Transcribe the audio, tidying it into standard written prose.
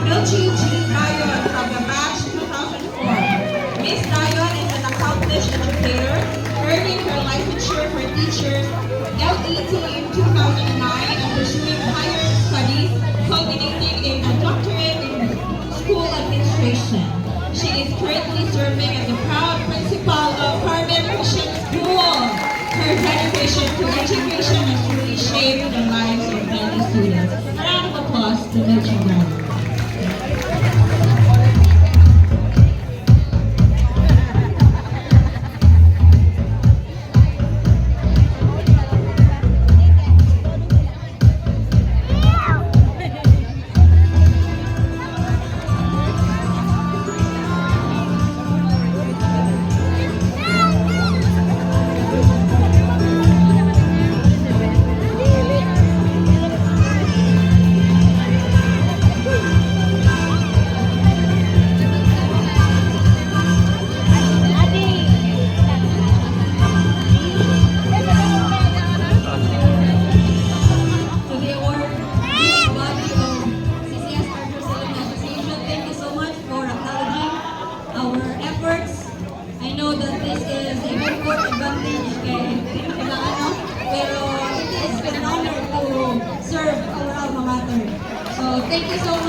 Milchi G. Dayon from the batch 2004. Miss Dayon is an accomplished educator, earning her licensure for teachers LET in 2009 and pursuing higher studies, culminating in a doctorate in school administration. She is currently serving as the proud principal of Carmen Christian School. Her dedication to education has truly shaped the lives of many students. A round of applause to Milchi Dayon. I know that this is a very good advantage pero it is an honor to serve our alma mater. So thank you so much.